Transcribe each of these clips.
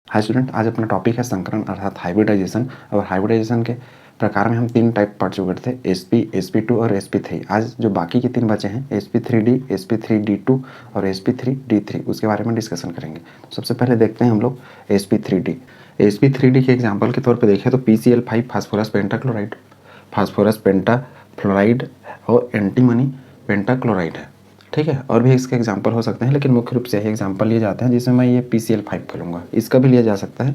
Hi student, आज अपना topic है संकरण अर्थात हाइब्रिडाइजेशन। और हाइब्रिडाइजेशन के प्रकार में हम 3 टाइप पढ़ चुके थे, sp, sp2 और sp3। आज जो बाकी के 3 बचे हैं sp3d, sp3d2 और sp3d3, उसके बारे में डिस्कशन करेंगे। तो सबसे पहले देखते हैं हम लोग sp3d। sp3d के एग्जाम्पल के तौर पर देखें तो PCl5 फास्फोरस पेंटाक्लोराइड, फास्फोरस पेंटाफ्लोराइड और एंटीमनी पेंटाक्लोराइड है। ठीक है, और भी इसके एग्जाम्पल हो सकते हैं, लेकिन मुख्य रूप से यही एग्जाम्पल लिए जाते हैं जिसमें मैं ये PCl5 करूँगा। इसका भी लिया जा सकता है,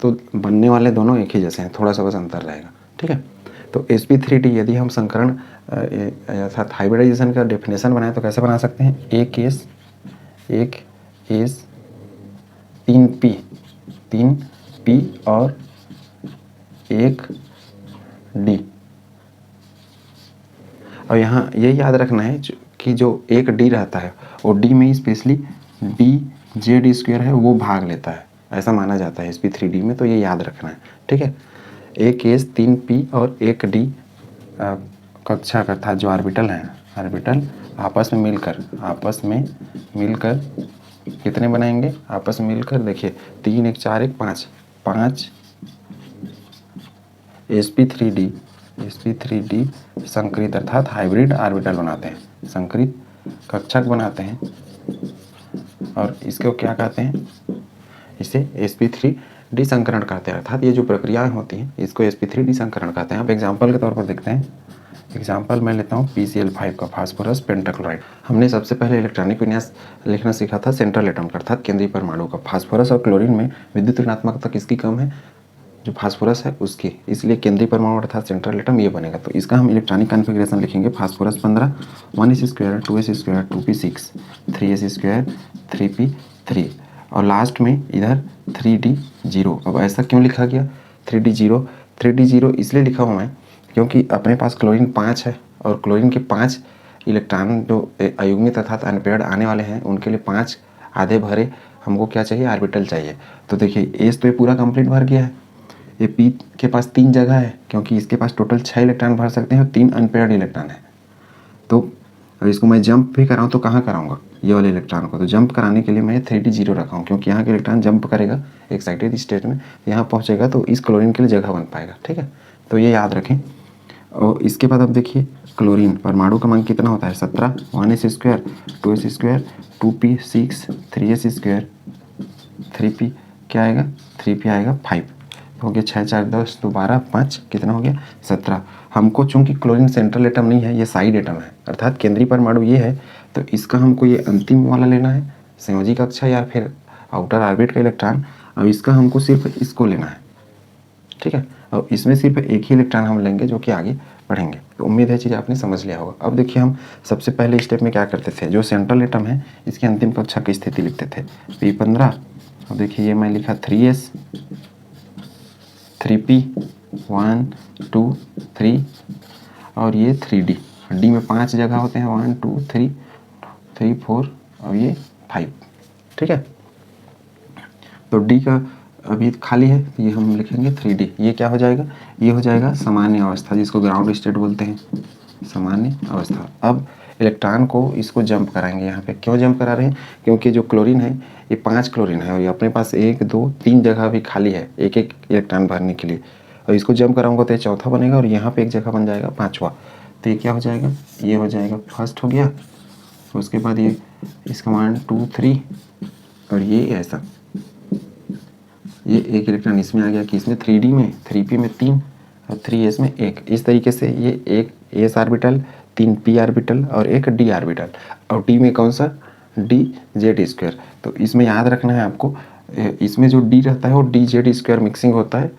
तो बनने वाले दोनों एक ही जैसे हैं, थोड़ा सा बस अंतर रहेगा। ठीक है, तो sp3d यदि हम संकरण अर्थात हाइब्रिडाइजेशन का डेफिनेशन बनाएं तो कैसे बना सकते हैं? एक एस 3p और एक डी। और यहाँ ये याद रखना है कि जो एक डी रहता है वो डी में स्पेशली डी जेड स्क्वायर है वो भाग लेता है, ऐसा माना जाता है sp3d में, तो ये याद रखना है। ठीक है, एक एस 3p और एक डी कक्षा का था जो ऑर्बिटल है, ऑर्बिटल आपस में मिलकर कितने बनाएंगे? आपस में मिलकर देखिए 3 1 4 1 5 sp3d संकरित अर्थात हाइब्रिड ऑर्बिटल बनाते हैं, संकरित कक्षक बनाते हैं। और इसको क्या कहते हैं? इसे sp3d संकरण कहते हैं, अर्थात ये जो प्रक्रियाएं होती हैं इसको sp3d संकरण कहते हैं। अब एग्जाम्पल के तौर पर देखते हैं। एग्जाम्पल मैं लेता हूँ PCl5 का फास्फोरस पेंटाक्लोराइड। हमने सबसे पहले इलेक्ट्रॉनिक विन्यास लिखना सीखा था सेंट्रल एटम का, अर्थात केंद्रीय परमाणु का। फास्फोरस और क्लोरीन में विद्युत ऋणात्मकता किसकी कम है? जो फास्फोरस है उसकी, इसलिए केंद्रीय परमाणु अर्थात सेंट्रल एटम ये बनेगा। तो इसका हम इलेक्ट्रॉनिक कॉन्फ़िगरेशन लिखेंगे। Phosphorus 15, 1s² 2s² 2p6 3s² 3p3 और लास्ट में इधर 3d0। अब ऐसा क्यों लिखा गया 3d0? 3d0 इसलिए लिखा हुआ है क्योंकि अपने पास क्लोरीन 5 है और क्लोरीन के 5 इलेक्ट्रॉन जो अयुग्मित अर्थात अनपेयर्ड आने वाले हैं उनके लिए 5 आधे भरे हमको क्या चाहिए? ऑर्बिटल चाहिए। तो देखिए एस तो ये पूरा कंप्लीट भर गया है, ये पी के पास 3 जगह है क्योंकि इसके पास टोटल 6 इलेक्ट्रॉन भर सकते हैं और 3 अनपेयर्ड इलेक्ट्रॉन है। तो अब इसको मैं जंप भी कराऊँ तो कहाँ कराऊंगा? ये वाले इलेक्ट्रॉन को तो जंप कराने के लिए मैं 3d0 रखा हूँ, क्योंकि यहाँ के इलेक्ट्रॉन जंप करेगा एक्साइटेड स्टेट में, यहाँ पहुँचेगा तो इस क्लोरीन के लिए जगह बन पाएगा। ठीक है, तो ये याद रखें। और इसके बाद अब देखिए क्लोरीन परमाणु क्रमांक कितना होता है? 17, 1s² 2s² 2p6 3s² 3p क्या आएगा? 3p आएगा 5 हो गया। 6 4 10 2 12 5 कितना हो गया? 17। हमको चूंकि क्लोरीन सेंट्रल एटम नहीं है, ये साइड एटम है, अर्थात केंद्रीय परमाणु ये है, तो इसका हमको ये अंतिम वाला लेना है, संयोजी कक्षा या फिर आउटर ऑर्बिट का इलेक्ट्रॉन। अब इसका हमको सिर्फ इसको लेना है। ठीक है, और इसमें सिर्फ एक ही इलेक्ट्रॉन हम लेंगे जो कि आगे बढ़ेंगे। तो उम्मीद है चीज़ आपने समझ लिया होगा। अब देखिए हम सबसे पहले स्टेप में क्या करते थे, जो सेंट्रल एटम है इसकी अंतिम कक्षा की स्थिति लिखते थे P15। अब देखिए ये मैं लिखा 3s 3p 1 2 3 और ये 3d। डी में 5 जगह होते हैं, 1 2 3 3 4 और ये 5। ठीक है, तो डी का अभी खाली है, ये हम लिखेंगे 3d। ये क्या हो जाएगा? ये हो जाएगा सामान्य अवस्था, जिसको ग्राउंड स्टेट बोलते हैं, सामान्य अवस्था। अब इलेक्ट्रॉन को इसको जंप कराएंगे। यहाँ पे क्यों जंप करा रहे हैं? क्योंकि जो क्लोरीन है ये 5 क्लोरीन है और ये अपने पास 1 2 3 जगह भी खाली है एक एक इलेक्ट्रॉन भरने के लिए, और इसको जंप कराऊंगा तो ये चौथा बनेगा और यहाँ पे एक जगह बन जाएगा 5वां। तो ये क्या हो जाएगा? ये हो जाएगा फर्स्ट हो गया, उसके बाद ये इसका 1 2 3 और ये ऐसा, ये एक इलेक्ट्रॉन इसमें आ गया कि इसमें 3d में 3p में 3 और 3s में 1। इस तरीके से ये एक s ऑर्बिटल, 3 p ऑर्बिटल और एक d ऑर्बिटल, और d में कौन सा? d z²। तो इसमें याद रखना है आपको, इसमें जो d रहता है वो d z² मिक्सिंग होता है,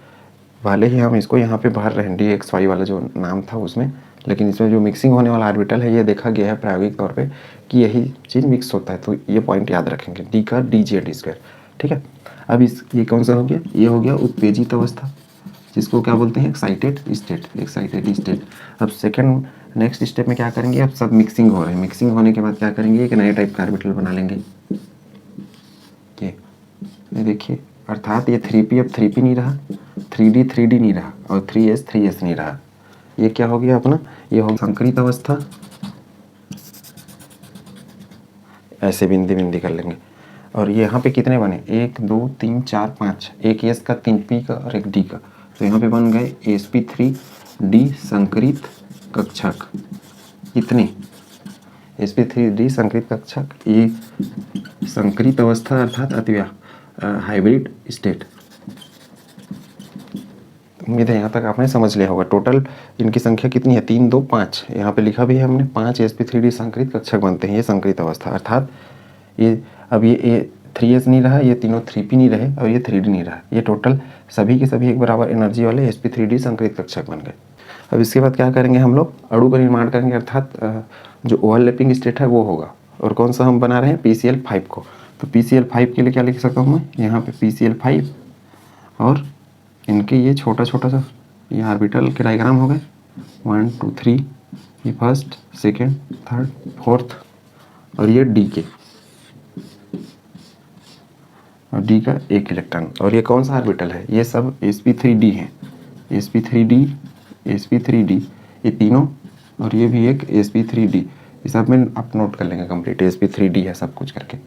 भले ही हम इसको यहाँ पे भर रहे हैं dxy वाला जो नाम था उसमें, लेकिन इसमें जो मिक्सिंग होने वाला ऑर्बिटल है ये देखा गया है प्रायोगिक तौर पे कि यही चीज़ मिक्स होता है। तो ये पॉइंट याद रखेंगे, d का d z²। ठीक है, अब ये कौन सा हो गया? ये हो गया उत्तेजित अवस्था, जिसको क्या बोलते हैं? Excited state. अब सेकंड नेक्स्ट स्टेप में क्या करेंगे? अब सब मिक्सिंग हो रहे हैं, मिक्सिंग होने के बाद क्या करेंगे? एक नए टाइप का ऑर्बिटल बना लेंगे। ये देखिए, अर्थात ये 3p अब 3p नहीं रहा, 3d नहीं रहा और 3s नहीं रहा। ये क्या हो गया अपना? ये हो संकरित अवस्था, ऐसे बिंदी कर लेंगे। और ये यहाँ पे कितने बने, 1 2 3 4 5, एक एस का, 3 पी का और एक डी का, तो यहाँ पे बन गए sp3d संकरित कक्षक। कितने, sp3d संकरित कक्षक, ये संकरित अवस्था अर्थात अतिव्या हाइब्रिड स्टेट। उम्मीद है यहाँ तक आपने समझ लिया होगा। टोटल इनकी संख्या कितनी है, 3 2 5, यहाँ पे लिखा भी है हमने, 5 sp3d संकरित कक्षक बनते हैं ये संकरित अवस्था, अर्थात ये अब ये 3s नहीं रहा, ये तीनों 3p नहीं रहे और ये 3d नहीं रहा, ये टोटल सभी के सभी एक बराबर एनर्जी वाले sp3d संकरित कक्षक बन गए। अब इसके बाद क्या करेंगे, हम लोग अणु का निर्माण करेंगे, अर्थात जो ओवरलैपिंग स्टेट है वो होगा। और कौन सा हम बना रहे हैं, PCl5 को। तो PCl5 के लिए क्या लिख सकता हूँ मैं, यहाँ पे PCl5 और इनके ये छोटा छोटा सा ये ऑर्बिटल के डायग्राम हो गए, 1 2 3, ये फर्स्ट सेकेंड थर्ड फोर्थ, और ये डी के, और डी का एक इलेक्ट्रॉन, और ये कौन सा ऑर्बिटल है, ये सब sp3d है, sp3d sp3d, ये तीनों, और ये भी एक sp3d, ये सब में आप नोट कर लेंगे कंप्लीट, sp3d है सब कुछ करके,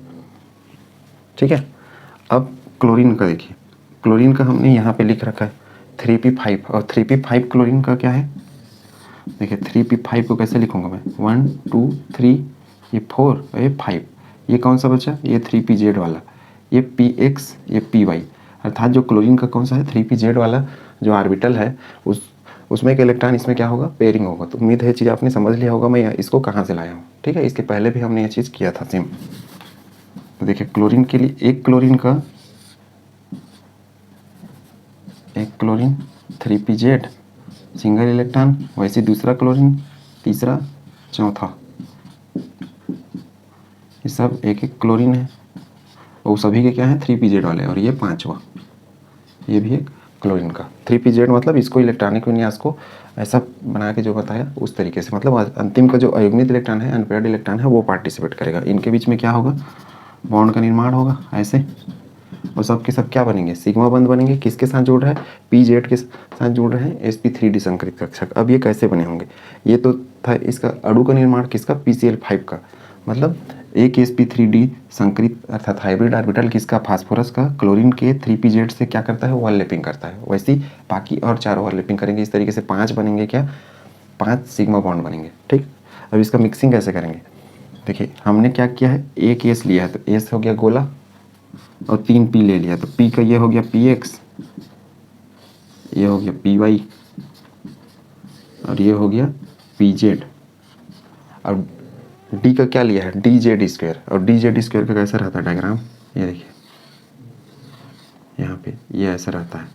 ठीक है। अब क्लोरीन का देखिए, क्लोरीन का हमने यहाँ पे लिख रखा है 3p5, और 3p5 क्लोरीन का क्या है, देखिए 3p5 को कैसे लिखूंगा मैं, 1 2 3, ये 4 और ये 5, ये कौन सा बचा, ये 3pz वाला, ये px, ये py, अर्थात जो क्लोरीन का कौन सा है 3pz वाला जो ऑर्बिटल है उसमें एक इलेक्ट्रॉन इसमें क्या होगा, पेयरिंग होगा। तो उम्मीद है ये चीज़ आपने समझ लिया होगा मैं इसको कहाँ से लाया हूँ, ठीक है। इसके पहले भी हमने ये चीज़ किया था सेम। तो देखिए क्लोरीन के लिए एक क्लोरीन 3pz सिंगल इलेक्ट्रॉन, वैसे दूसरा क्लोरीन, तीसरा, चौथा, ये सब एक एक क्लोरीन है, और सभी के क्या है 3pz वाले, और ये पांचवा, ये भी एक क्लोरीन का 3pz, मतलब इसको इलेक्ट्रॉनिक विन्यास को ऐसा बना के जो बताया उस तरीके से, मतलब अंतिम का जो अयुग्मित इलेक्ट्रॉन है, अनपेयर्ड इलेक्ट्रॉन है, वो पार्टिसिपेट करेगा। इनके बीच में क्या होगा, बॉन्ड का निर्माण होगा ऐसे, और सब के सब क्या बनेंगे, सिग्मा बंध बनेंगे। किसके साथ जुड़ रहा है, pz के साथ जुड़ रहे हैं sp3d संकरित कक्षक। अब ये कैसे बने होंगे, ये तो था इसका अणु का निर्माण किसका, PCl5 का, मतलब एक sp3d संकरित अर्थात हाइब्रिड ऑर्बिटल किसका, फास्फोरस का, क्लोरीन के 3pz से क्या करता है, ओवरलैपिंग करता है। वैसे ही बाकी और 4 ओवरलैपिंग करेंगे, इस तरीके से 5 बनेंगे, क्या 5 सिग्मा बॉन्ड बनेंगे, ठीक। अब इसका मिक्सिंग कैसे करेंगे, देखिए हमने क्या किया है, एक एस लिया है, तो एस हो गया गोला, और 3 पी ले लिया, तो पी का ये हो गया px, ये हो गया py, और ये हो गया pz, और डी का क्या लिया है, dz², और dz² का कैसा रहता है डायग्राम, ये देखिए यहाँ पे ये ऐसा रहता है,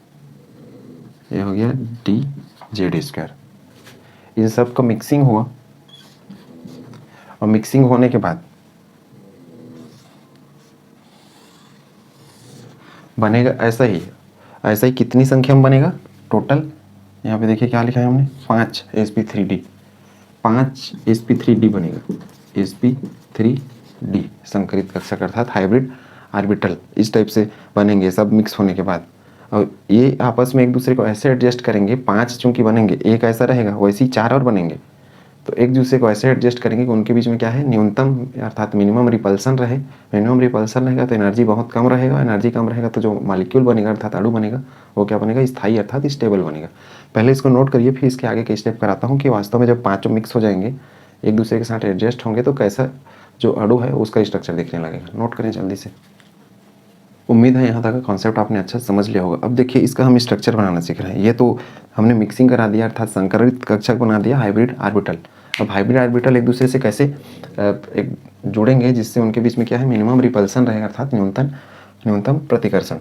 ये हो गया dz²। इन सब का मिक्सिंग हुआ, और मिक्सिंग होने के बाद बनेगा ऐसा ही कितनी संख्या में बनेगा टोटल, यहाँ पे देखिए क्या लिखा है हमने, 5 sp3d, 5 sp3d बनेगा, sp3d संकरित कक्षक अर्थात हाइब्रिड ऑर्बिटल इस टाइप से बनेंगे सब मिक्स होने के बाद। और ये आपस में एक दूसरे को ऐसे एडजस्ट करेंगे, 5 चूंकि बनेंगे, एक ऐसा रहेगा, वैसे ही 4 और बनेंगे, तो एक दूसरे को ऐसे एडजस्ट करेंगे कि उनके बीच में क्या है, न्यूनतम अर्थात मिनिमम रिपल्सन रहे। मिनिमम रिपल्सन रहेगा तो एनर्जी बहुत कम रहेगा, एनर्जी कम रहेगा तो जो मॉलिक्यूल बनेगा अर्थात अणु बनेगा वो क्या बनेगा, स्थायी अर्थात स्टेबल बनेगा। पहले इसको नोट करिए, फिर इसके आगे के स्टेप कराता हूँ कि वास्तव में जब 5 मिक्स हो जाएंगे, एक दूसरे के साथ एडजस्ट होंगे, तो कैसा जो अणु है उसका स्ट्रक्चर दिखने लगेगा। नोट करें जल्दी से। उम्मीद है यहाँ तक का कॉन्सेप्ट आपने अच्छा समझ लिया होगा। अब देखिए इसका हम स्ट्रक्चर बनाना सीख रहे हैं। ये तो हमने मिक्सिंग करा दिया अर्थात संकरित कक्षक बना दिया हाइब्रिड ऑर्बिटल। अब हाइब्रिड ऑर्बिटल एक दूसरे से कैसे एक जुड़ेंगे जिससे उनके बीच में क्या है, मिनिमम रिपल्सन रहेगा अर्थात न्यूनतम प्रतिकर्षण।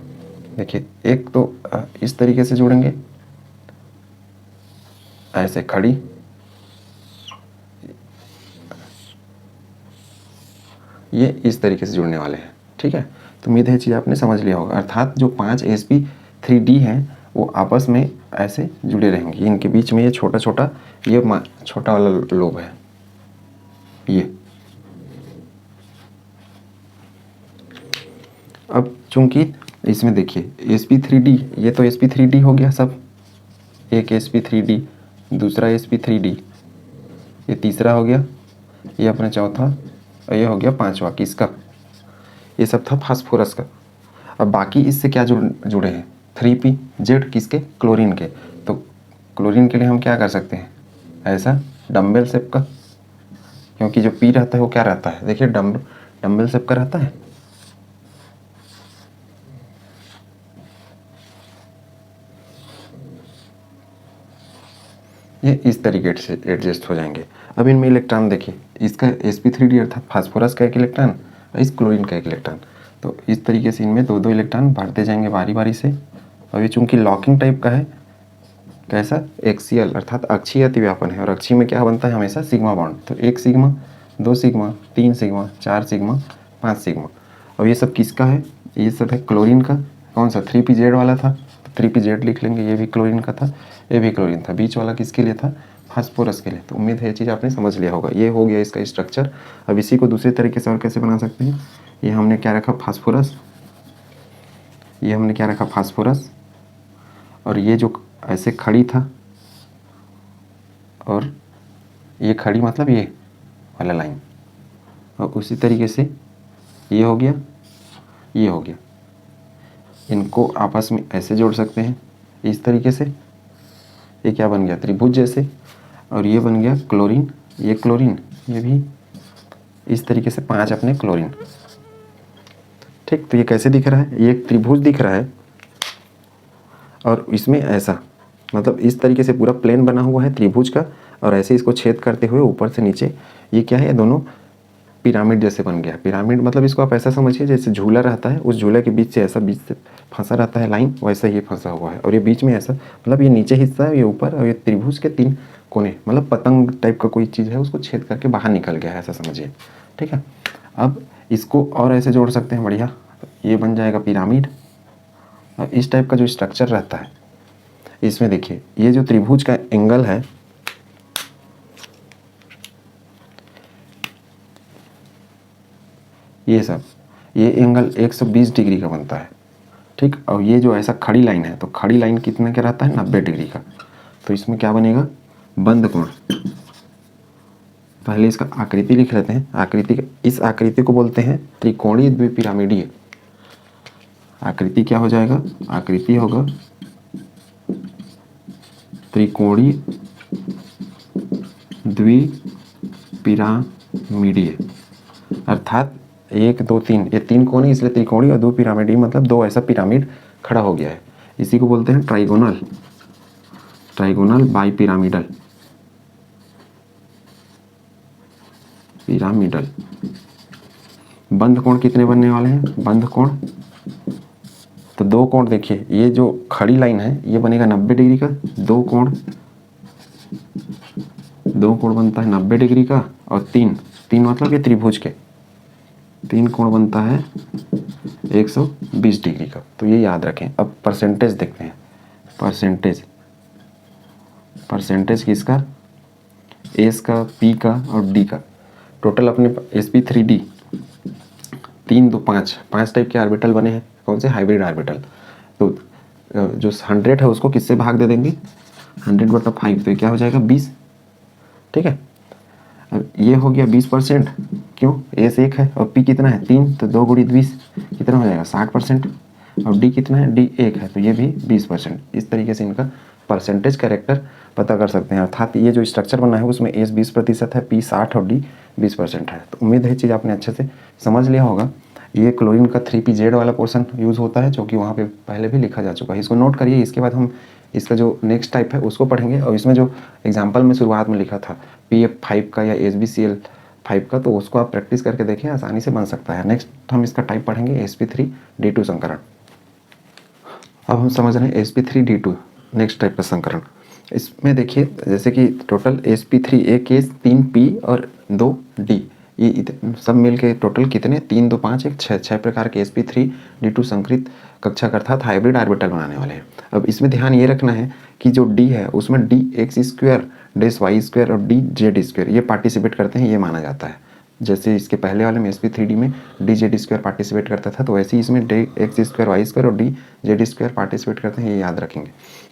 देखिए एक तो इस तरीके से जुड़ेंगे, ऐसे खड़ी, ये इस तरीके से जुड़ने वाले हैं, ठीक है। तो उम्मीद है चीज़ आपने समझ लिया होगा। अर्थात जो 5 sp3d हैं वो आपस में ऐसे जुड़े रहेंगे, इनके बीच में ये छोटा छोटा वाला लोब है ये। अब चूंकि इसमें देखिए sp3d, ये तो sp3d हो गया सब, एक sp3d, दूसरा sp3d, ये तीसरा हो गया, ये अपना चौथा, और ये हो गया पांचवा किसका, ये सब था फास्फोरस का। अब बाकी इससे क्या जुड़े हैं 3Pz किसके, क्लोरीन के। तो क्लोरीन के लिए हम क्या कर सकते हैं, ऐसा डम्बल शेप का, क्योंकि जो पी रहता है वो क्या रहता है, देखिए डम्बल शेप का रहता है। ये इस तरीके से एडजस्ट हो जाएंगे। अब इनमें इलेक्ट्रॉन देखिए, इसका sp3d अर्थात फास्फोरस का एक इलेक्ट्रॉन और इस क्लोरीन का एक इलेक्ट्रॉन। तो इस तरीके से इनमें दो दो इलेक्ट्रॉन बढ़ते जाएंगे बारी बारी से। और ये चूंकि लॉकिंग टाइप का है, कैसा, एक्सियल अर्थात अक्षीय अतिव्यापन है, और अक्षीय में क्या बनता है हमेशा सिग्मा बॉन्ड। तो 1 sigma, 2 sigma, 3 sigma, 4 sigma, 5 sigma. और ये सब किसका है, ये सब है क्लोरीन का। कौन सा, 3Pz वाला था, 3Pz लिख लेंगे, ये भी क्लोरीन का था, ये भी क्लोरीन था। बीच वाला किसके लिए था, फास्फोरस के लिए। तो उम्मीद है ये चीज़ आपने समझ लिया होगा। ये हो गया इसका स्ट्रक्चर। अब इसी को दूसरे तरीके से और कैसे बना सकते हैं, ये हमने क्या रखा, फास्फोरस, ये हमने क्या रखा, फास्फोरस, और ये जो ऐसे खड़ी था, और ये खड़ी मतलब ये वाला लाइन, और उसी तरीके से ये हो गया, ये हो गया। इनको आपस में ऐसे जोड़ सकते हैं इस तरीके से। ये क्या बन गया, त्रिभुज जैसे। और ये बन गया क्लोरीन, ये क्लोरीन, ये भी इस तरीके से 5 अपने क्लोरीन। ठीक, तो ये कैसे दिख रहा है, ये एक त्रिभुज दिख रहा है, और इसमें ऐसा, मतलब इस तरीके से पूरा प्लेन बना हुआ है त्रिभुज का, और ऐसे इसको छेद करते हुए ऊपर से नीचे ये क्या है, दोनों पिरामिड जैसे बन गया। पिरामिड मतलब इसको आप ऐसा समझिए जैसे झूला रहता है, उस झूले के बीच से ऐसा बीच से फंसा रहता है लाइन, वैसे ही फंसा हुआ है। और ये बीच में ऐसा, मतलब ये नीचे हिस्सा है, ये ऊपर, और ये त्रिभुज के 3 कोने, मतलब पतंग टाइप का कोई चीज़ है, उसको छेद करके बाहर निकल गया है, ऐसा समझिए। ठीक है, अब इसको और ऐसे जोड़ सकते हैं, बढ़िया, ये बन जाएगा पिरामिड। और इस टाइप का जो स्ट्रक्चर रहता है, इसमें देखिए ये जो त्रिभुज का एंगल है, ये सब, ये एंगल 120 डिग्री का बनता है। ठीक, और ये जो ऐसा खड़ी लाइन है, तो खड़ी लाइन कितने का रहता है, 90 डिग्री का। तो इसमें क्या बनेगा, बंद कोण। पहले इसका आकृति लिख लेते हैं। आकृति, इस आकृति को बोलते हैं त्रिकोणीय द्विपिरामिडीय। आकृति क्या हो जाएगा, आकृति होगा त्रिकोणीय द्विपिरामिडीय, अर्थात 1 2 3, ये 3 कोने इसलिए त्रिकोणीय, और 2 पिरामिडीय मतलब 2 ऐसा पिरामिड खड़ा हो गया है। इसी को बोलते हैं ट्राइगोनल, ट्राइगोनल बाइपिरामिडल, पिरामिडल। बंद कोण कितने बनने वाले हैं, बंद कोण, तो 2 कोण देखिए, ये जो खड़ी लाइन है ये बनेगा 90 डिग्री का, 2 कोण बनता है 90 डिग्री का, और 3 मतलब ये त्रिभुज के 3 कोण बनता है 120 डिग्री का। तो ये याद रखें। अब परसेंटेज देखते हैं, परसेंटेज किसका, एस का, पी का और डी का। टोटल अपने sp3d 3 2 5 टाइप के ऑर्बिटल बने हैं। कौन से, हाइब्रिड ऑर्बिटल। तो जो 100 है उसको किससे भाग दे देंगे, 100/5, तो ये क्या हो जाएगा 20। ठीक है, अब ये हो गया 20%, क्यों, एस 1 है और पी कितना है 3, तो 2 × 20 कितना हो जाएगा 60%। और डी कितना है, डी 1 है, तो ये भी 20%। इस तरीके से इनका परसेंटेज कैरेक्टर पता कर सकते हैं। अर्थात ये जो स्ट्रक्चर बना है उसमें एस 20% है, पी 60 और डी 20% है। तो उम्मीद है ये चीज़ आपने अच्छे से समझ लिया होगा। ये क्लोरीन का 3Pz वाला पोर्शन यूज़ होता है, जो कि वहाँ पे पहले भी लिखा जा चुका है, इसको नोट करिए। इसके बाद हम इसका जो नेक्स्ट टाइप है उसको पढ़ेंगे, और इसमें जो एग्जाम्पल में शुरुआत में लिखा था PF5 का या SbCl5 का, तो उसको आप प्रैक्टिस करके देखें, आसानी से बन सकता है। नेक्स्ट हम इसका टाइप पढ़ेंगे sp3d2 संकरण। अब हम समझ रहे हैं sp3d2 नेक्स्ट टाइप का संकरण। इसमें देखिए जैसे कि टोटल sp3 एक केस 3p और 2d, ये सब मिल के टोटल कितने, 3 2 5 1 6 प्रकार के sp3d2 संकरित कक्षक अर्थात हाइब्रिड ऑर्बिटल बनाने वाले हैं। अब इसमें ध्यान ये रखना है कि जो d है उसमें dx², -y² और dz² ये पार्टिसिपेट करते हैं, ये माना जाता है। जैसे इसके पहले वाले में sp3d में dz² पार्टिसिपेट करता था, तो वैसे ही इसमें dx² y² और dz² पार्टिसिपेट करते हैं, ये याद रखेंगे।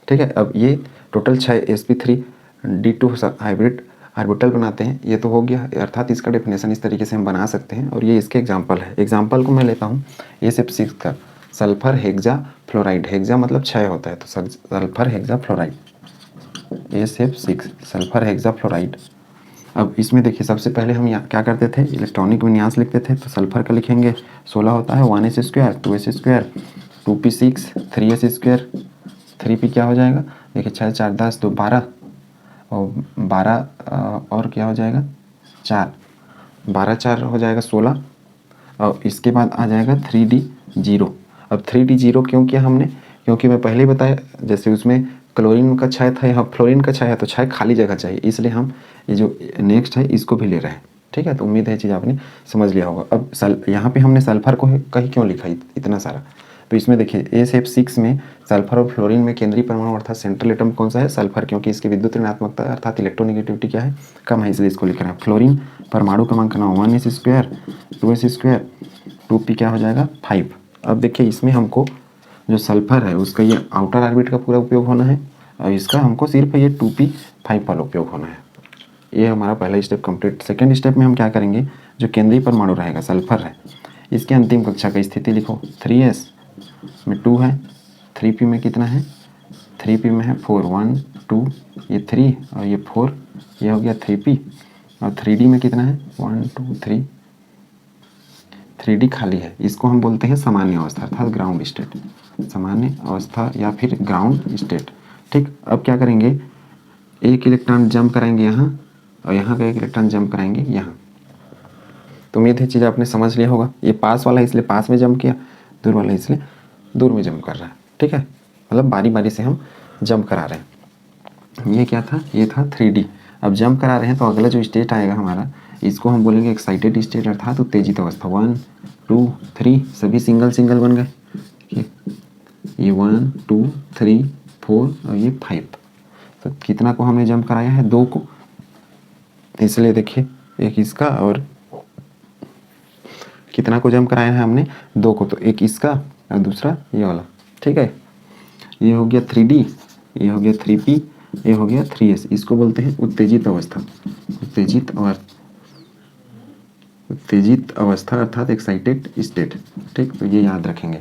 ठीक है, अब ये टोटल 6 sp3d2 हाइब्रिड ऑर्बिटल बनाते हैं। ये तो हो गया, अर्थात इसका डेफिनेशन इस तरीके से हम बना सकते हैं और ये इसके एग्जाम्पल है। एग्जाम्पल को मैं लेता हूँ SF6 का, सल्फर हेक्सा फ्लोराइड। हेक्सा मतलब 6 होता है, तो sulphur hexa fluoride, SF6 sulphur hexa fluoride. अब इसमें देखिए सबसे पहले हम यहाँ क्या करते थे, इलेक्ट्रॉनिक विन्यास लिखते थे। तो सल्फर का लिखेंगे 16 होता है, 1s square 2s square 2p6 3s square 3p क्या हो जाएगा, देखिए 6 4 10 2 12 और 12 और क्या हो जाएगा 4, 12 4 हो जाएगा 16 और इसके बाद आ जाएगा 3d 0। अब 3d 0 क्यों किया हमने, क्योंकि मैं पहले ही बताया जैसे उसमें क्लोरीन का क्षय था, यहाँ फ्लोरीन का क्षय है, तो क्षय खाली जगह चाहिए, इसलिए हम ये जो नेक्स्ट है इसको भी ले रहे हैं। ठीक है, तो उम्मीद है ये चीज़ आपने समझ लिया होगा। अब यहाँ पे हमने सल्फर को कहीं क्यों लिखा इतना सारा, तो इसमें देखिए SF6 में सल्फर और फ्लोरीन में केंद्रीय परमाणु अर्थात सेंट्रल एटम कौन सा है, सल्फर, क्योंकि इसकी विद्युत ऋणात्मकता अर्थात इलेक्ट्रोनेगेटिविटी क्या है, कम है, इसलिए इसको लिख रहे हैं। फ्लोरीन परमाणु क्रमांक 9 1s square 2s square 2p क्या हो जाएगा 5। अब देखिए इसमें हमको जो सल्फर है उसका ये आउटर ऑर्बिट का पूरा उपयोग होना है और इसका हमको सिर्फ ये 2p5 वाला उपयोग होना है। ये हमारा पहला स्टेप कंप्लीट। सेकेंड स्टेप में हम क्या करेंगे, जो केंद्रीय परमाणु रहेगा सल्फर है, इसके अंतिम कक्षा की स्थिति लिखो। 3s में 2 है, 3p में कितना है, 3p में है 4 1 2 ये 3 और ये 4, ये हो गया 3p और 3d में कितना है 1 2 3, 3d खाली है, इसको हम बोलते हैं सामान्य अवस्था अर्थात ग्राउंड स्टेट, सामान्य अवस्था या फिर ग्राउंड स्टेट। ठीक, अब क्या करेंगे, एक इलेक्ट्रॉन जंप कराएंगे यहाँ और यहाँ का एक इलेक्ट्रॉन जंप कराएंगे यहाँ। तो उम्मीद है चीज़ आपने समझ लिया होगा। ये पास वाला इसलिए पास में जंप किया, दूर वाला इसलिए दूर में जंप कर रहा है। ठीक है, मतलब बारी बारी से हम जंप करा रहे हैं। ये क्या था, ये था 3D। अब जंप करा रहे हैं तो अगला जो स्टेट आएगा हमारा, इसको हम बोलेंगे एक्साइटेड स्टेट अर्थात उत्तेजित अवस्था। 1 2 3 सभी सिंगल सिंगल बन गए, ये 1 2 3 4 और ये 5। तो कितना को हमने जंप कराया है, 2 को, इसलिए देखिए एक इसका और कितना को जंप कराया है हमने, 2 को, तो एक इसका और दूसरा ये वाला। ठीक है, ये हो गया 3D, ये हो गया 3p, ये हो गया 3s। इसको बोलते हैं उत्तेजित अवस्था, उत्तेजित अवस्था अर्थात एक्साइटेड स्टेट। ठीक, तो ये याद रखेंगे।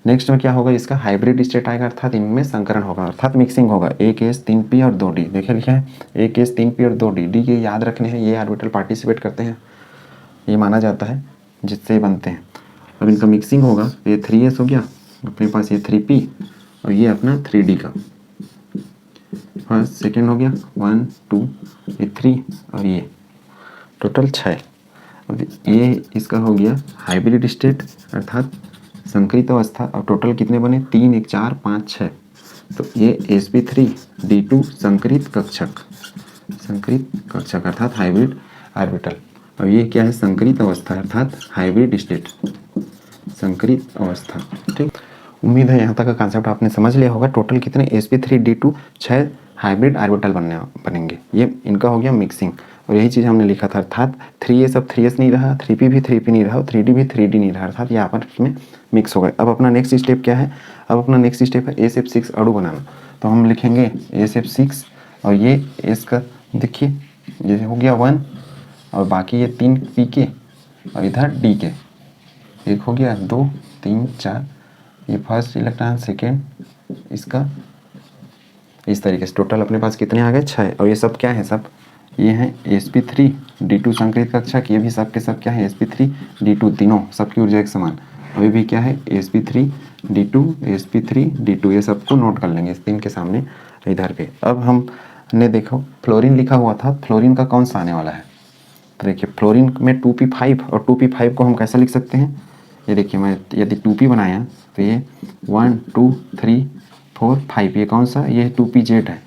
नेक्स्ट में क्या होगा, इसका हाइब्रिड स्टेट आएगा अर्थात इनमें संकरण होगा अर्थात मिक्सिंग होगा। 1s 3p और 2d, देखिए लिखा है 1s 3p और 2d, डी के याद रखने हैं, ये ऑर्बिटल पार्टिसिपेट करते हैं, ये माना जाता है जिससे बनते हैं। अब इनका मिक्सिंग होगा, ये 3s हो गया अपने पास, ये 3p और ये अपना 3d का फर्स्ट सेकेंड हो गया 1 2 ये 3 और ये टोटल 6। अब ये इसका हो गया हाइब्रिड स्टेट अर्थात संकरित अवस्था। और टोटल कितने बने, 3 1 4 5 6। तो ये sp3d2 संकरित कक्षक अर्थात हाइब्रिड ऑर्बिटल। और ये क्या है, संकरित अवस्था अर्थात हाइब्रिड स्टेट, संकरित अवस्था। ठीक, उम्मीद है यहाँ तक का कॉन्सेप्ट आपने समझ लिया होगा। टोटल कितने sp3d2 6 हाइब्रिड ऑर्बिटल बनेंगे। ये इनका हो गया मिक्सिंग और यही चीज़ हमने लिखा था अर्थात 3s अब 3s नहीं रहा, 3p भी 3p नहीं रहा और 3d भी 3d नहीं रहा, अर्थात ये आपस में मिक्स हो गए। अब अपना नेक्स्ट स्टेप क्या है, अब अपना नेक्स्ट स्टेप है SF6 अणु बनाना। तो हम लिखेंगे SF6 और ये S का देखिए ये हो गया 1 और बाकी ये 3 pk और इधर d के, एक हो गया 2 3 4, ये फर्स्ट इलेक्ट्रॉन सेकेंड इसका, इस तरीके से टोटल अपने पास कितने आ गए 6। और ये सब क्या है, सब ये हैं sp3d2 संकरित कक्षक, ये भी सब के सब क्या है sp3d2, तीनों सबकी ऊर्जा एक समान। अभी भी क्या है sp3d2, ये सबको नोट कर लेंगे इस 3 के सामने इधर पे। अब हमने देखो फ्लोरीन लिखा हुआ था, फ्लोरीन का कौन सा आने वाला है, तो देखिए फ्लोरीन में 2p5 और 2p5 को हम कैसे लिख सकते हैं, ये देखिए मैं यदि 2p बनाया तो ये 1 2 3 4 5, ये कौन सा, ये 2pz है,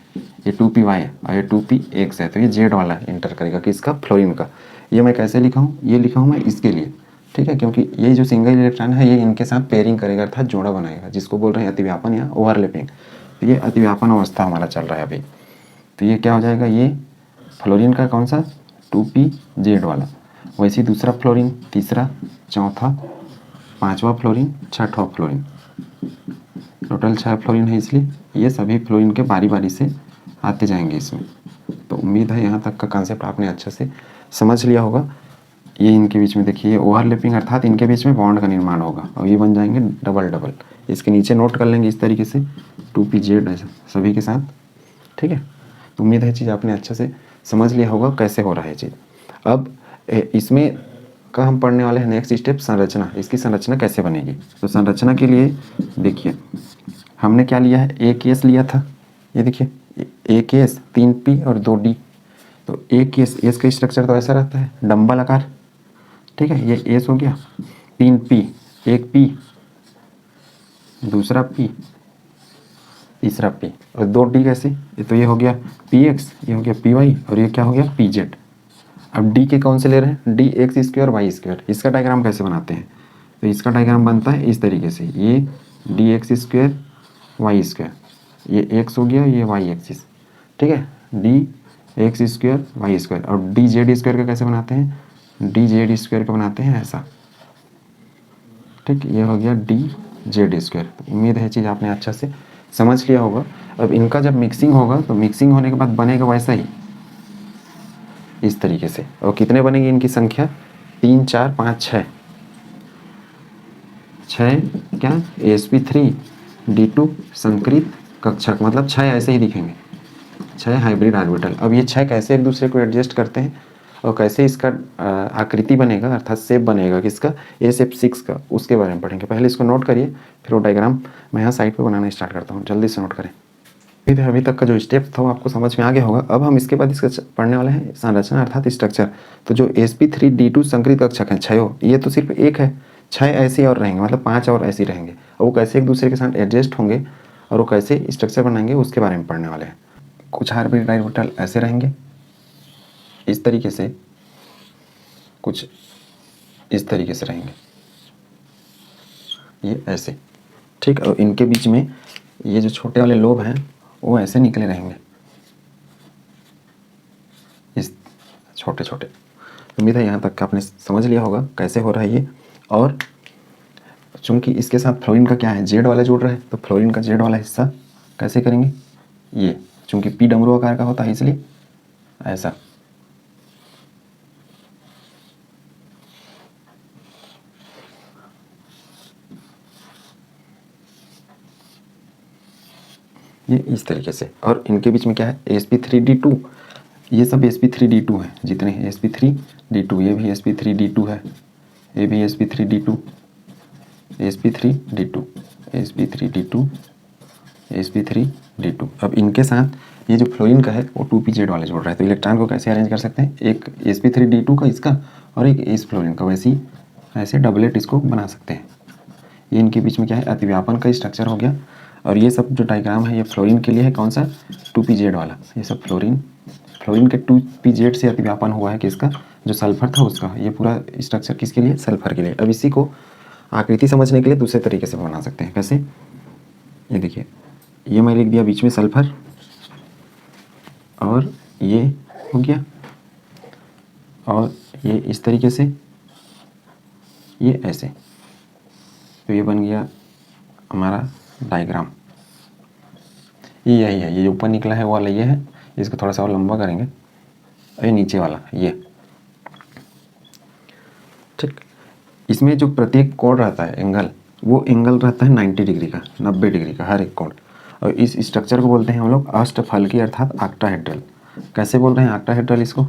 ये 2py है और ये 2px है, तो ये z वाला इंटर करेगा किसका, फ्लोरीन का। ये मैं कैसे लिखा हूँ, ये लिखा हूँ मैं इसके लिए, ठीक है, क्योंकि ये जो सिंगल इलेक्ट्रॉन है ये इनके साथ पेयरिंग करेगा अर्थात जोड़ा बनाएगा, जिसको बोल रहे हैं अतिव्यापन या ओवरलैपिंग। तो ये अतिव्यापन अवस्था हमारा चल रहा है अभी। तो ये क्या हो जाएगा, ये फ्लोरीन का कौन सा 2pz वाला, वैसे ही दूसरा फ्लोरीन, तीसरा, चौथा, पांचवा फ्लोरीन, छठवां फ्लोरीन, टोटल 6 फ्लोरीन है, इसलिए ये सभी फ्लोरीन के बारी बारी से आते जाएंगे इसमें। तो उम्मीद है यहाँ तक का कॉन्सेप्ट आपने अच्छे से समझ लिया होगा। ये इनके बीच में देखिए ओवरलैपिंग अर्थात इनके बीच में बॉन्ड का निर्माण होगा और ये बन जाएंगे डबल डबल। इसके नीचे नोट कर लेंगे इस तरीके से 2pz ऐसा सभी के साथ, ठीक है। तो उम्मीद है चीज़ आपने अच्छे से समझ लिया होगा कैसे हो रहा है चीज़। अब इसमें का हम पढ़ने वाले हैं नेक्स्ट स्टेप संरचना। इसकी संरचना कैसे बनेगी? तो संरचना के लिए देखिए हमने क्या लिया है, एक केस लिया था, ये देखिए एक केस 3p और 2d। तो एक केस एस का स्ट्रक्चर तो ऐसा रहता है डंबल आकार, ठीक है। ये एस हो गया, 3p, एक p, दूसरा p, तीसरा p और 2d कैसे, ये तो ये हो गया px, ये हो गया py और ये क्या हो गया pz। अब d के कौन से ले रहे हैं, D X square Y square. इसका डायग्राम कैसे बनाते हैं? तो इसका डायग्राम बनता है इस तरीके से, ये D X square Y square, ये एक्स हो गया, ये वाई एक्सिस, ठीक है, D X square Y square. और डी जेड स्क्वायर का कैसे बनाते हैं, डी जेड स्क्वायर का बनाते हैं ऐसा, ठीक, ये हो गया डी जेड स्क्वायर। उम्मीद है चीज़ आपने अच्छा से समझ लिया होगा। अब इनका जब मिक्सिंग होगा तो मिक्सिंग होने के बाद बनेगा वैसा ही इस तरीके से। और कितने बनेगी इनकी संख्या, 3 4 5 6, 6 क्या sp3d2 संकृत कक्षक, मतलब 6 ऐसे ही दिखेंगे, 6 हाइब्रिड ऑर्बिटल। अब ये 6 कैसे एक दूसरे को एडजस्ट करते हैं और कैसे इसका आकृति बनेगा अर्थात शेप बनेगा किसका, SF6 का, उसके बारे में पढ़ेंगे। पहले इसको नोट करिए, फिर वो डायग्राम मैं यहाँ साइड पे बनाना स्टार्ट करता हूँ, जल्दी से नोट करें। अभी तक का जो स्टेप था वो आपको समझ में आ गया होगा। अब हम इसके बाद इसका पढ़ने वाले हैं संरचना अर्थात स्ट्रक्चर। तो जो sp3d2 संकृत कक्षक हैं 6, ये तो सिर्फ एक है, 6 ऐसे और रहेंगे, मतलब 5 और ऐसे रहेंगे, और वो कैसे एक दूसरे के साथ एडजस्ट होंगे और वो कैसे स्ट्रक्चर बनाएंगे उसके बारे में पढ़ने वाले हैं। कुछ हाइब्रिड ऑर्बिटल ऐसे रहेंगे इस तरीके से, कुछ इस तरीके से रहेंगे, ये ऐसे, ठीक। और इनके बीच में ये जो छोटे वाले लोब हैं वो ऐसे निकले रहेंगे, इस छोटे छोटे। उम्मीद है यहाँ तक का आपने समझ लिया होगा कैसे हो रहा है ये। और चूंकि इसके साथ फ्लोरीन का क्या है, जेड वाला जुड़ रहा है, तो फ्लोरीन का जेड वाला हिस्सा कैसे करेंगे, ये चूंकि पी डमरू आकार का होता है इसलिए ऐसा, ये इस तरीके से। और इनके बीच में क्या है, sp3d2, ये सब sp3d2 है, जितने sp3d2, ये भी sp3d2 है, ये भी sp3d2, sp3d2, sp3d2, sp3d2। अब इनके साथ ये जो फ्लोरीन का है वो 2pz वाले जोड़ रहा है, तो इलेक्ट्रॉन को कैसे अरेंज कर सकते हैं, एक sp3d2 का इसका और एक इस फ्लोरीन का, वैसे ही ऐसे डबलेट इसको बना सकते हैं। ये इनके बीच में क्या है, अतिव्यापन का स्ट्रक्चर हो गया। और ये सब जो डायग्राम है ये फ्लोरीन के लिए है, कौन सा, 2pz वाला, ये सब फ्लोरीन के 2pz से अतिव्यापन हुआ है किसका, जो सल्फर था उसका। ये पूरा स्ट्रक्चर किसके लिए, सल्फर के लिए। अब इसी को आकृति समझने के लिए दूसरे तरीके से बना सकते हैं, कैसे, ये देखिए, ये मैं लिख दिया बीच में सल्फर और ये हो गया, और ये इस तरीके से, ये ऐसे, तो ये बन गया हमारा डायग्राम। ये यही है, ये जो ऊपर निकला है वो वाला ये है, इसको थोड़ा सा और लंबा करेंगे, ये नीचे वाला ये, ठीक। इसमें जो प्रत्येक कोण रहता है एंगल, वो एंगल रहता है 90 डिग्री का, 90 डिग्री का हर एक कोण। और इस स्ट्रक्चर को बोलते हैं हम लोग अष्टफलकी अर्थात ऑक्टाहेड्रल। कैसे बोल रहे हैं ऑक्टाहेड्रल इसको,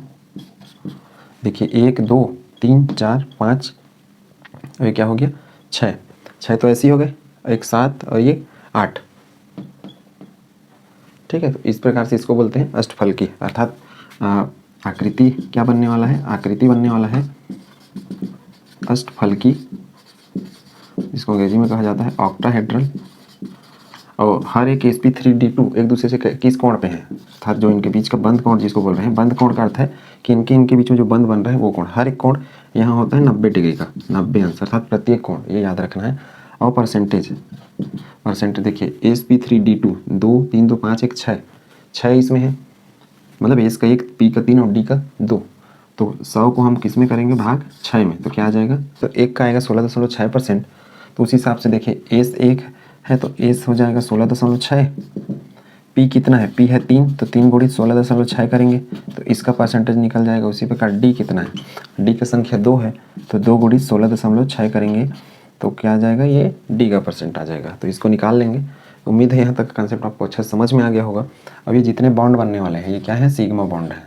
देखिए 1 2 3 4 5, और ये क्या हो गया 6, 6 तो ऐसे ही हो गए, एक 7 और ये 8, ठीक है। तो इस प्रकार से इसको बोलते हैं अष्टफलकी अर्थात आकृति क्या बनने वाला है, आकृति बनने वाला है अष्टफलकी, इसको अंग्रेजी में कहा जाता है ऑक्टाहेड्रल। और हर एक sp3d2 एक दूसरे से किस कोण पे है, अर्थात जो इनके बीच का बंद कोण जिसको बोल रहे हैं, बंद कोण का अर्थ है कि इनके बीच में जो बंद बन रहा है वो कोण, हर एक कोण यहाँ होता है 90 डिग्री का, 90 अंश अर्थात प्रत्येक कोण, ये याद रखना है। और परसेंटेज देखिए sp3d2 2 3 2 5 1 6, 6 इसमें है, मतलब एस का 1, पी का 3 और डी का 2, तो 100 को हम किस में करेंगे भाग 6 में, तो क्या आ जाएगा, तो एक का आएगा 16.6%। तो उस हिसाब से देखिए एस 1 है तो एस हो जाएगा 16.6, पी कितना है, पी है 3, तो 3 गुणित 16.6 करेंगे तो इसका परसेंटेज निकल जाएगा। उसी प्रकार डी कितना है, डी की संख्या 2 है, तो 2 गुणित 16.6 करेंगे तो क्या आ जाएगा, ये डी का परसेंट आ जाएगा। तो इसको निकाल लेंगे। उम्मीद है यहाँ तक कंसेप्ट आपको अच्छा समझ में आ गया होगा। अब ये जितने बॉन्ड बनने वाले हैं ये क्या है, सिग्मा बॉन्ड है।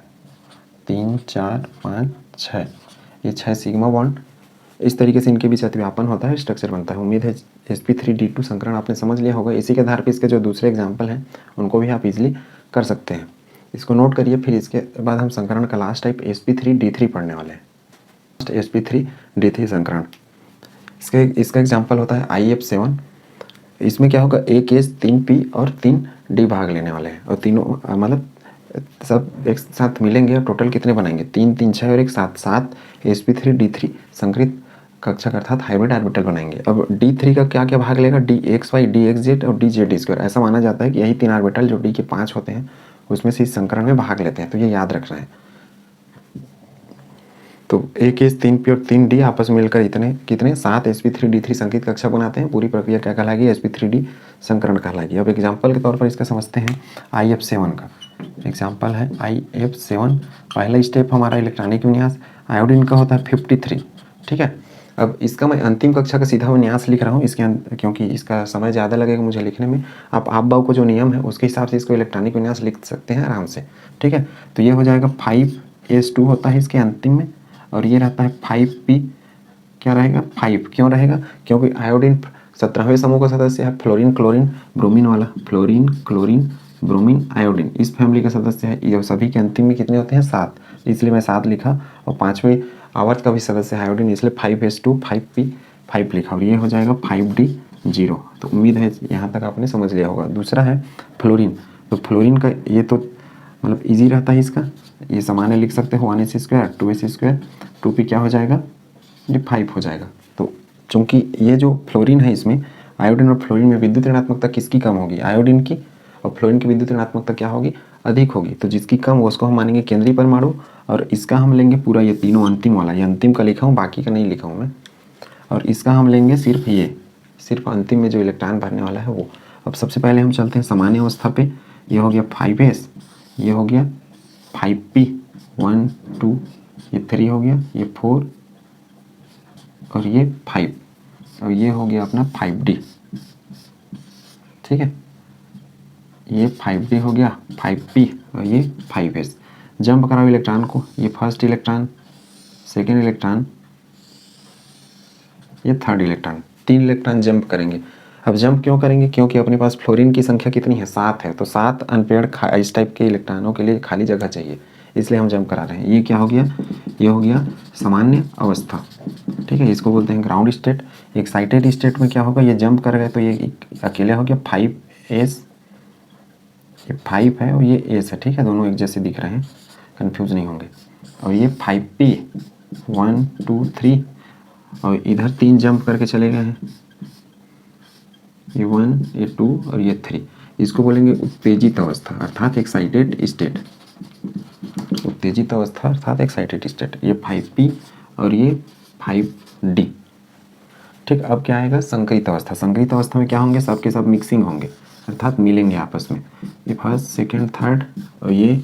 3 4 5 6, ये 6 सिग्मा बॉन्ड। इस तरीके से इनके बीच अतिव्यापन होता है, स्ट्रक्चर बनता है। उम्मीद है sp3d2 संकरण आपने समझ लिया होगा। इसी के आधार पर इसके जो दूसरे एग्जाम्पल हैं उनको भी आप इजीली कर सकते हैं। इसको नोट करिए। फिर इसके बाद हम संकरण का लास्ट टाइप sp3d3 पढ़ने वाले हैं। sp3d3 संकरण, इसका एग्जाम्पल होता है IF7। इसमें क्या होगा, एक एस 3p और 3d भाग लेने वाले हैं और तीनों मतलब सब एक साथ मिलेंगे और टोटल कितने बनाएंगे, 3 3 6 और एक 7 7 sp3d3 संकरित कक्षक अर्थात हाइब्रिड ऑर्बिटल बनाएंगे। अब d3 का क्या क्या भाग लेगा, dxy dxz और dz2। ऐसा माना जाता है कि यही 3 ऑर्बिटल जो d के 5 होते हैं उसमें से इस संकरण में भाग लेते हैं, तो ये याद रखना है। तो एक एस 3p और 3d आपस में मिलकर इतने कितने 7 sp3d3 संकेत कक्षक बनाते हैं। पूरी प्रक्रिया क्या कहलाएगी, sp3d संकरण कहलाएगी। अब एग्जाम्पल के तौर पर इसका समझते हैं IF7 का। एग्जाम्पल है IF7। पहला स्टेप हमारा इलेक्ट्रॉनिक विन्यास, आयोडीन का होता है 53, ठीक है। अब इसका मैं अंतिम कक्षा का सीधा विन्यास लिख रहा हूँ क्योंकि इसका समय ज़्यादा लगेगा मुझे लिखने में। आप बाव को जो नियम है उसके हिसाब से इसको इलेक्ट्रॉनिक विन्यास लिख सकते हैं आराम से, ठीक है। तो ये हो जाएगा 5s2 होता है इसके अंतिम में, और ये रहता है 5p, क्या रहेगा 5, क्यों रहेगा, क्योंकि आयोडीन 17वें समूह का सदस्य है। फ्लोरीन क्लोरीन ब्रोमीन वाला, फ्लोरीन क्लोरीन ब्रोमीन आयोडीन इस फैमिली का सदस्य है। ये सभी के अंतिम में कितने होते हैं, 7, इसलिए मैं 7 लिखा। और 5वें आवर्त का भी सदस्य है आयोडीन, इसलिए 5s2 5p 5 लिखा, और ये हो जाएगा 5d0। तो उम्मीद है यहाँ तक आपने समझ लिया होगा। दूसरा है फ्लोरीन। तो फ्लोरीन का ये तो मतलब ईजी रहता है इसका, ये सामान्य लिख सकते हो 1s² 2s², 2p क्या हो जाएगा, ये 5 हो जाएगा। तो चूंकि ये जो फ्लोरीन है इसमें आयोडीन और फ्लोरीन में विद्युत ऋणात्मकता किसकी कम होगी, आयोडीन की, और फ्लोरीन की विद्युत ऋणात्मकता क्या होगी, अधिक होगी। तो जिसकी कम वो उसको हम मानेंगे केंद्रीय परमाणु, और इसका हम लेंगे पूरा ये तीनों अंतिम वाला, ये अंतिम का लिखा हूँ बाकी का नहीं लिखा हूँ मैं, और इसका हम लेंगे सिर्फ ये, सिर्फ अंतिम में जो इलेक्ट्रॉन भरने वाला है वो। अब सबसे पहले हम चलते हैं सामान्य अवस्था पे। ये हो गया 5s, ये हो गया 5p 1 2, ये 3 हो गया, ये 4 और ये 5, और ये हो गया अपना 5d, ठीक है। ये 5d हो गया, 5p और ये 5s। जंप कराओ इलेक्ट्रॉन को, ये फर्स्ट इलेक्ट्रॉन, सेकेंड इलेक्ट्रॉन, ये थर्ड इलेक्ट्रॉन, 3 इलेक्ट्रॉन जंप करेंगे। अब जंप क्यों करेंगे, क्योंकि अपने पास फ्लोरीन की संख्या कितनी है, 7 है, तो 7 अनपेयर्ड इस टाइप के इलेक्ट्रॉनों के लिए खाली जगह चाहिए, इसलिए हम जंप करा रहे हैं। ये क्या हो गया, ये हो गया सामान्य अवस्था, ठीक है। इसको बोलते हैं ग्राउंड स्टेट। एक्साइटेड स्टेट में क्या होगा, ये जंप कर गए तो ये अकेले हो गया 5s, ये 5 है और ये s है, ठीक है, दोनों एक जैसे दिख रहे हैं, कंफ्यूज नहीं होंगे। और ये 5p 1 2 3, और इधर 3 जंप करके चले गए हैं, ये 1 ये 2 और ये 3। इसको बोलेंगे उत्तेजित अवस्था अर्थात एक्साइटेड स्टेट, उत्तेजित अवस्था अर्थात एक्साइटेड स्टेट। ये 5p और ये 5d, ठीक। अब क्या आएगा, संकरित अवस्था। संकरित अवस्था में क्या होंगे, सबके सब मिक्सिंग होंगे अर्थात मिलेंगे आपस में। ये फर्स्ट सेकेंड थर्ड और ये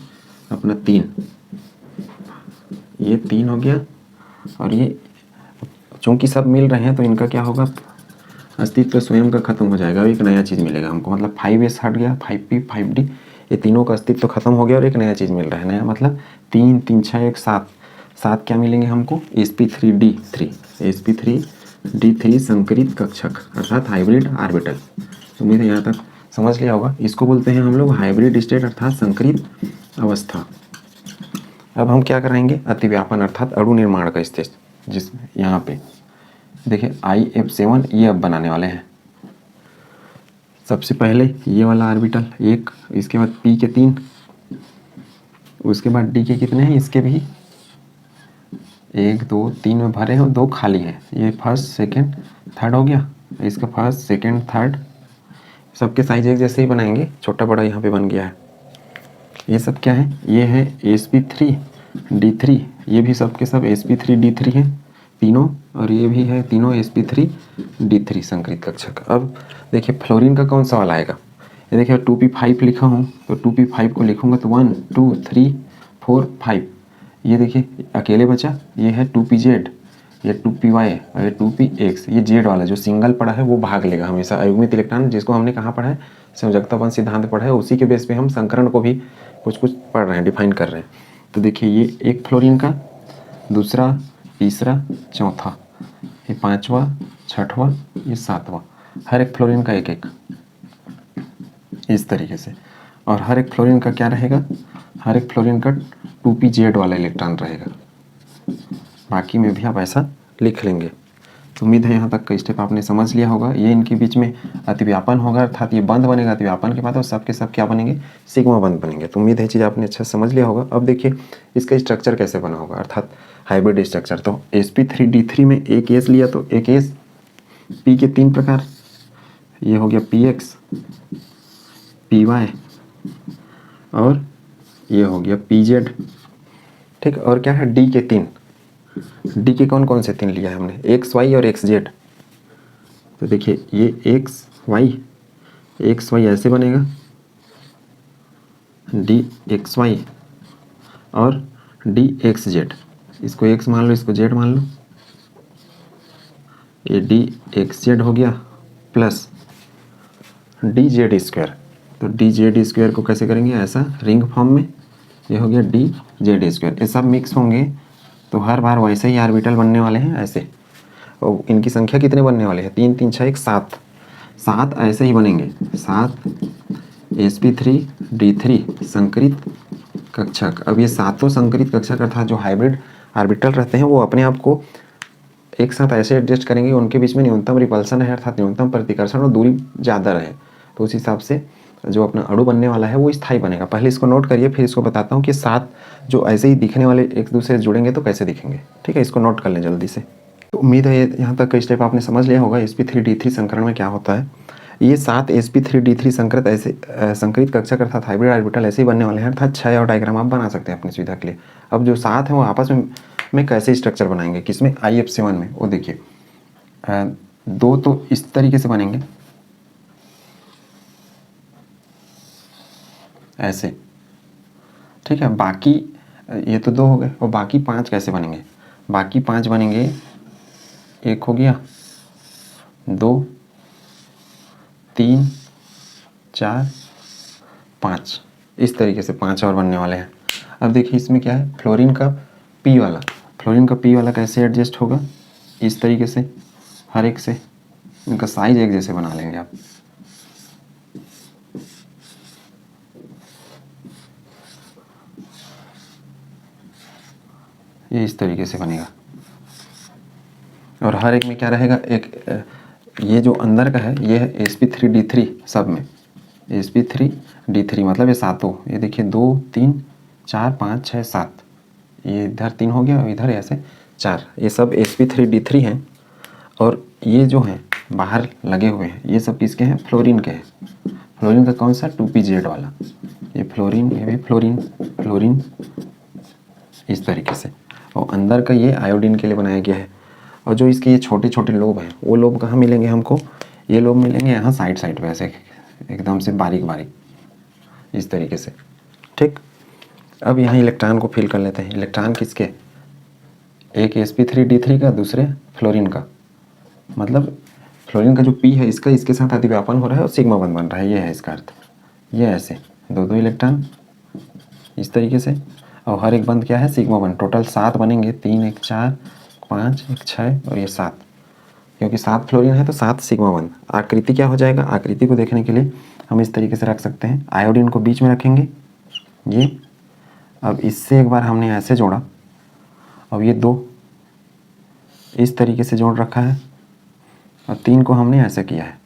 अपना 3, ये 3 हो गया, और ये चूंकि सब मिल रहे हैं तो इनका क्या होगा, अस्तित्व स्वयं का खत्म हो जाएगा, एक नया चीज़ मिलेगा हमको। मतलब 5s हट गया, 5p 5d, ये तीनों का अस्तित्व खत्म हो गया और एक नया चीज़ मिल रहा है। नया मतलब 3 3 6 1 7, 7 क्या मिलेंगे हमको, sp3d3, sp3d3 संकरित कक्षक अर्थात हाइब्रिड ऑर्बिटल। उम्मीद है यहाँ तक समझ लिया होगा। इसको बोलते हैं हम लोग हाइब्रिड स्टेट अर्थात संकरित अवस्था। अब हम क्या कराएंगे, अतिव्यापन अर्थात अणु निर्माण का स्टेज, जिसमें यहाँ पे देखिए IF7 ये अब बनाने वाले हैं। सबसे पहले ये वाला ऑर्बिटल एक, इसके बाद p के 3, उसके बाद d के कितने हैं, इसके भी 1 2 3 में भरे हैं, 2 खाली हैं। ये फर्स्ट सेकंड थर्ड हो गया, इसका फर्स्ट सेकंड थर्ड, सबके साइज एक जैसे ही बनाएंगे, छोटा बड़ा यहाँ पे बन गया है। ये सब क्या है, ये है sp3d3, ये भी सबके सब sp3d3 है तीनों, और ये भी है तीनों sp3d3 संकरित कक्षक। अब देखिए फ्लोरीन का कौन सा वाला आएगा, ये देखिए 2p5 लिखा हूँ तो 2p5 को लिखूँगा तो 1 2 3 4 5। ये देखिए अकेले बचा, ये है 2pz, ये 2py और ये 2px। ये जेड वाला जो सिंगल पड़ा है वो भाग लेगा हमेशा। अयुग्मित इलेक्ट्रॉन जिसको हमने कहाँ पढ़ा है, संयोजकता बंध सिद्धांत पढ़ा है, उसी के बेस पे हम संकरण को भी कुछ कुछ पढ़ रहे हैं, डिफाइन कर रहे हैं। तो देखिए ये एक फ्लोरीन का, दूसरा, तीसरा, चौथा, ये पाँचवा, छठवां, ये सातवां, हर एक फ्लोरीन का एक एक इस तरीके से। और हर एक फ्लोरीन का क्या रहेगा, हर एक फ्लोरीन का 2pz वाला इलेक्ट्रॉन रहेगा। बाकी में भी आप ऐसा लिख लेंगे। तो उम्मीद है यहाँ तक का स्टेप आपने समझ लिया होगा। ये इनके बीच में अतिव्यापन होगा, अर्थात ये बंध बनेगा अतिव्यापन के बाद, और सब के सब क्या बनेंगे, सिग्मा बंध बनेंगे। तो उम्मीद है चीज़ आपने अच्छा समझ लिया होगा। अब देखिए इसका स्ट्रक्चर कैसे बना होगा, अर्थात हाइब्रिड स्ट्रक्चर। तो sp3d3 में एक एस लिया तो एक एस, पी के 3 प्रकार, ये हो गया px, py और ये हो गया pz। ठीक, और क्या है, डी के 3। डी के कौन कौन से 3 लिया है हमने, एक्स वाई और एक्स जेड। तो देखिए ये एक्स वाई ऐसे बनेगा, डी एक्स वाई और डी एक्स जेड। इसको एक्स मान लो, इसको जेड मान लो, ये डी एक्स जेड हो गया प्लस डी जेड स्क्वायर। तो डी जेड स्क्वायर को कैसे करेंगे, ऐसा रिंग फॉर्म में, ये हो गया डी जेड स्क्वायर। ये सब मिक्स होंगे तो हर बार वैसे ही ऑर्बिटल बनने वाले हैं ऐसे। और इनकी संख्या कितने बनने वाले हैं, 3 3 6 1 7, 7 ऐसे ही बनेंगे, 7 sp3d3 संकरित कक्षक। अब ये सातों संकरित कक्षक अर्थात जो हाइब्रिड ऑर्बिटल रहते हैं वो अपने आप को एक साथ ऐसे एडजस्ट करेंगे, उनके बीच में न्यूनतम रिपल्सन है अर्थात न्यूनतम प्रतिकर्षण और दूरी ज़्यादा रहे। तो उस हिसाब से जो अपना अणु बनने वाला है वो स्थायी बनेगा। पहले इसको नोट करिए, फिर इसको बताता हूँ कि 7 जो ऐसे ही दिखने वाले एक दूसरे से जुड़ेंगे तो कैसे दिखेंगे। ठीक है, इसको नोट कर लें जल्दी से। तो उम्मीद है यहाँ तक का स्टेप आपने समझ लिया होगा। sp3d3 संकरण में क्या होता है, ये 7 sp3d3 संकरित ऐसे संकरित कक्षक अर्थात हाइब्रिड ऑर्बिटल ऐसे ही बनने वाले हैं, अर्थात 6 और डायग्राम आप बना सकते हैं अपनी सुविधा के लिए। अब जो 7 हैं वो आपस में कैसे स्ट्रक्चर बनाएंगे, किसमें, IF7 में। वो देखिए 2 तो इस तरीके से बनेंगे ऐसे, ठीक है। बाकी ये तो 2 हो गए, और बाकी 5 कैसे बनेंगे, बाकी 5 बनेंगे, एक हो गया, 2 3 4 5, इस तरीके से 5 और बनने वाले हैं। अब देखिए इसमें क्या है, फ्लोरीन का पी वाला कैसे एडजस्ट होगा, इस तरीके से हर एक से इनका साइज एक जैसे बना लेंगे आप। ये इस तरीके से बनेगा, और हर एक में क्या रहेगा, एक ये जो अंदर का है ये है sp3d3 सब में, sp3d3 मतलब ये सातों, ये देखिए 2 3 4 5 6 7, ये इधर 3 हो गया और इधर ऐसे 4, ये सब sp3d3 हैं। और ये जो हैं बाहर लगे हुए हैं ये सब किसके हैं, फ्लोरीन के हैं। फ्लोरीन का कौन सा, 2pz वाला, ये फ्लोरीन, ये भी फ्लोरीन इस तरीके से। और अंदर का ये आयोडीन के लिए बनाया गया है। और जो इसके ये छोटे छोटे लोब हैं वो लोब कहाँ मिलेंगे हमको, ये लोब मिलेंगे यहाँ साइड पे ऐसे एकदम से बारीक इस तरीके से। ठीक, अब यहाँ इलेक्ट्रॉन को फिल कर लेते हैं। इलेक्ट्रॉन किसके, एक sp3d3 का, दूसरे फ्लोरीन का, मतलब फ्लोरीन का जो p है इसका इसके साथ अतिव्यापन हो रहा है और सिग्मा बंध बन रहा है, ये है इसका अर्थ। ये ऐसे 2 इलेक्ट्रॉन इस तरीके से, और हर एक बंध क्या है, सिग्मा बंध। टोटल 7 बनेंगे, 3 1 4 5 1 6 और ये 7, क्योंकि 7 फ्लोरीन है तो 7 सिग्मा बंध। आकृति क्या हो जाएगा, आकृति को देखने के लिए हम इस तरीके से रख सकते हैं, आयोडीन को बीच में रखेंगे ये। अब इससे एक बार हमने ऐसे जोड़ा, अब ये 2 इस तरीके से जोड़ रखा है, और 3 को हमने ऐसे किया है,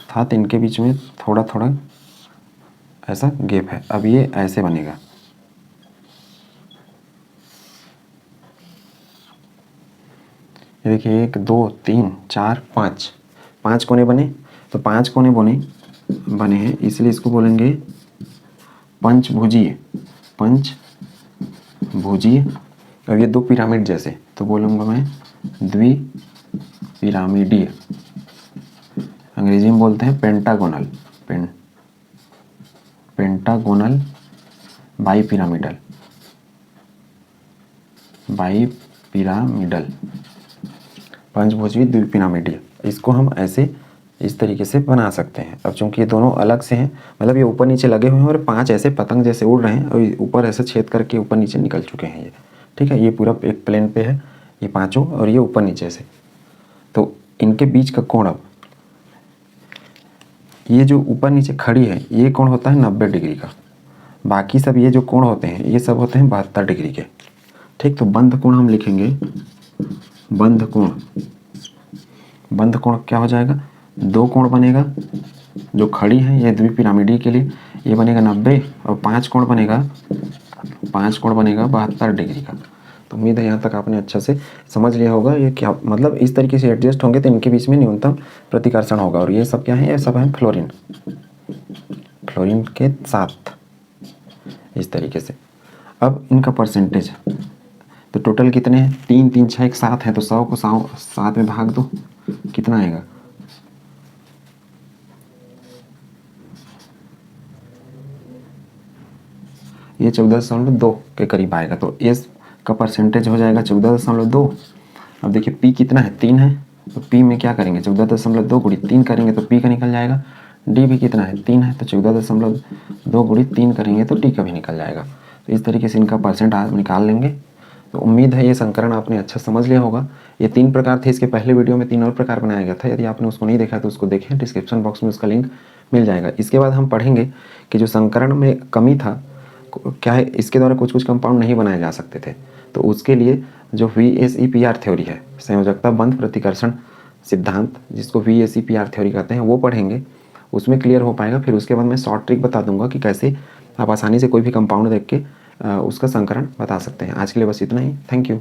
अर्थात इनके बीच में थोड़ा ऐसा गैप है। अब ये ऐसे बनेगा, ये देखिए 1 2 3 4 5 कोने बने। तो 5 कोने बने हैं, इसलिए इसको बोलेंगे पंचभुजीय। अब ये 2 पिरामिड जैसे, तो बोलूँगा मैं द्विपिरामिडीय। अंग्रेजी में बोलते हैं पेंटागोनल, पेंटागोनल बाईपिरामिडल, बाईपिरामिडल पंचभुजी द्विपिरामिडीय। इसको हम ऐसे इस तरीके से बना सकते हैं। अब चूंकि ये दोनों अलग से हैं, मतलब ये ऊपर नीचे लगे हुए हैं और 5 ऐसे पतंग जैसे उड़ रहे हैं और ऊपर ऐसे छेद करके ऊपर नीचे निकल चुके हैं ये, ठीक है। ये पूरा एक प्लेन पे है ये पांचों और ये ऊपर नीचे से। तो इनके बीच का कोण, अब ये जो ऊपर नीचे खड़ी है ये कोण होता है 90 डिग्री का। बाकी सब ये जो कोण होते हैं ये सब होते हैं 72 डिग्री के, ठीक। तो बंध कोण हम लिखेंगे, बंध कोण, बंध कोण क्या हो जाएगा, 2 कोण बनेगा जो खड़ी है ये द्विपिरामिडीय के लिए, ये बनेगा 90 और 5 कोण बनेगा 72 डिग्री का। तो उम्मीद है यहाँ तक आपने अच्छे से समझ लिया होगा ये क्या, मतलब इस तरीके से एडजस्ट होंगे तो इनके बीच में न्यूनतम प्रतिकर्षण होगा। और ये सब क्या है, ये सब है फ्लोरीन, फ्लोरीन के साथ इस तरीके से। अब इनका परसेंटेज, तो टोटल कितने हैं, 3 3 6 1 7 है, तो 100 को 7 में भाग दो, कितना आएगा, ये 14.2 के करीब आएगा। तो एस का परसेंटेज हो जाएगा 14.2। अब देखिए पी कितना है, 3 है, तो पी में क्या करेंगे, 14.2 गुणित 3 करेंगे तो पी का निकल जाएगा। डी भी कितना है, 3 है, तो 14.2 गुणित 3 करेंगे तो डी का भी निकल जाएगा। तो इस तरीके से इनका परसेंट आप निकाल लेंगे। तो उम्मीद है ये संकरण आपने अच्छा समझ लिया होगा। ये 3 प्रकार थे, इसके पहले वीडियो में 3 और प्रकार बनाया गया था। यदि आपने उसको नहीं देखा तो उसको देखें, डिस्क्रिप्शन बॉक्स में उसका लिंक मिल जाएगा। इसके बाद हम पढ़ेंगे कि जो संकरण में कमी था क्या है, इसके द्वारा कुछ कुछ कंपाउंड नहीं बनाए जा सकते थे, तो उसके लिए जो VSEPR थ्योरी है, संयोजकता बंध प्रतिकर्षण सिद्धांत, जिसको VSEPR थ्योरी कहते हैं, वो पढ़ेंगे, उसमें क्लियर हो पाएगा। फिर उसके बाद मैं शॉर्ट ट्रिक बता दूंगा कि कैसे आप आसानी से कोई भी कंपाउंड देख के उसका संकरण बता सकते हैं। आज के लिए बस इतना ही, थैंक यू।